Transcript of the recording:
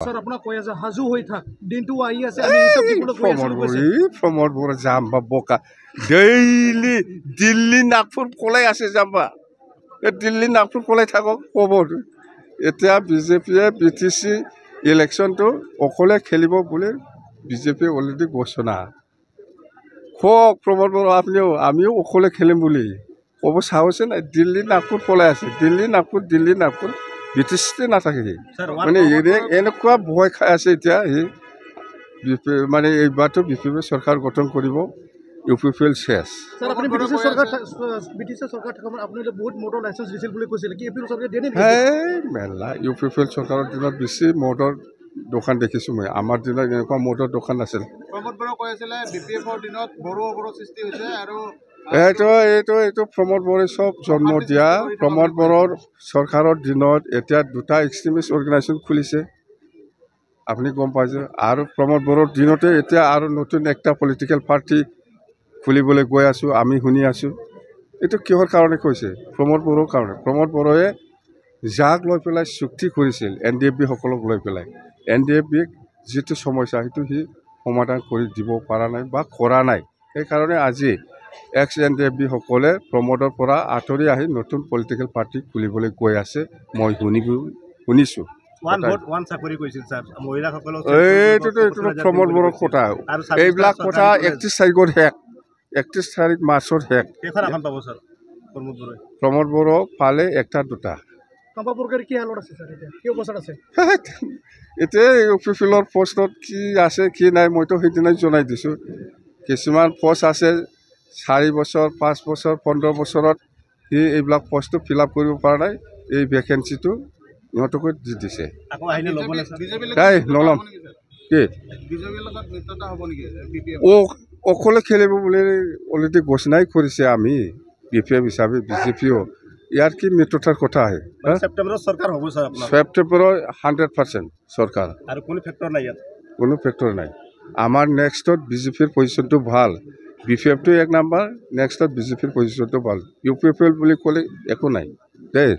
sir আপোনাক কৈ আছে হাজু হৈ থাক দিনটো আহি আছে আমি হিচাপ দিবলৈ কৈ আছো প্ৰমোদ বৰা যাম বা বোকা ডেইলি দিল্লী নাগপুৰ পলাই আছে যাম বা দিল্লী নাগপুৰ পলাই থাকক ক'ব এতিয়া বিজেপিয়ে BTC ইলেকশ্যনটো অকলে খেলিব বুলি বিজেপিয়ে অলৰেডি ঘোষণা কওক প্ৰমোদ বৰা আপুনিও আমিও অকলে খেলিম বুলি ক'ব চাওঁছে নাই দিল্লী নাগপুৰ পলাই আছে দিল্লী নাগপুৰ BTCতে নাথাকে মানে এনেকুৱা ভয় খাই আছে এতিয়া সি মানে এইবাৰতো BJP চৰকাৰ গঠন কৰিব UPPL শেষ স্যাৰ আপনি BTC সৰকাৰ থাকাৰ আপনি বহুত মোটৰ লাইসেন্স দিছিল বুলি কৈছিল কি এপিৰ সৰকাৰ দিয়ে নেকি মেলা UPPL চৰকাৰৰ দিনত বেছি মদৰ দোকান দেখিছোঁ মই আমাৰ দিনত এনেকুৱা মদৰ দোকান আছিল প্ৰমোদ বৰা কৈ আছিল BPFৰ দিনত বড়ো অৱৰোধ সৃষ্টি হৈছে আৰু এইটো প্ৰমোদ বৰাই চব জন্ম দিয়া প্ৰমোদ বৰাৰ চৰকাৰৰ দিনত এতিয়া দুটা এক্সট্ৰিমিষ্ট অৰ্গেনাইজেশ্যন খুলিছে আপুনি গম পাইছে আৰু প্ৰমোদ বৰাৰ দিনতে এতিয়া আৰু নতুন একটা পলিটিকেল পাৰ্টি খুলিবলৈ গৈ আছোঁ আমি শুনি আছোঁ এইটো কিহৰ কাৰণে কৈছে প্ৰমোদ বড়োৰ কাৰণে প্ৰমোদ বড়োৱে যাক লৈ পেলাই চুক্তি কৰিছিল NDFB সকলক লৈ পেলাই NDFBক যিটো সমস্যা সেইটো সি সমাধান কৰি দিব পৰা নাই বা কৰা নাই সেইকাৰণে আজি ex-NDFB সকলে প্ৰমোদৰ পৰা আঁতৰি আহি নতুন পলিটিকেল পাৰ্টি খুলিবলৈ গৈ আছে মই শুনিছোঁ এইটোতো প্ৰমোদ বড়োৰ কথা এইবিলাক কথা 31 তাৰিখৰ শেষ 31 তাৰিখ মাৰ্চৰ শেষ প্ৰমোদ বড়ো পালে একটা দুটা এতিয়া UPPLৰ পোষ্টত কি আছে কি নাই মইতো সেইদিনাই জনাই দিছোঁ কিছুমান পোষ্ট আছে 4 বছৰ 5 বছৰ 15 বছৰত সি এইবিলাক পোষ্টটো ফিল আপ কৰিব পৰা নাই এই ভেকেঞ্চিটো ইহঁতকৈ দি দিছে নল'ম কি অকলে খেলিব বুলি অলৰেডি ঘোষণাই কৰিছে আমি BPF হিচাপে BJPও ইয়াৰ কি মিত্ৰতাৰ কথা আহে ছেপ্টেম্বৰৰ 100% চৰকাৰ আৰু কোনো ফেক্টৰ নাই আমাৰ নেক্সটত BJPৰ পজিশ্যনটো ভাল BPFটো 1 নম্বৰ নেক্সটত BJPৰ পজিশ্যনটো ভাল UPPL বুলি ক'লে একো নাই দেই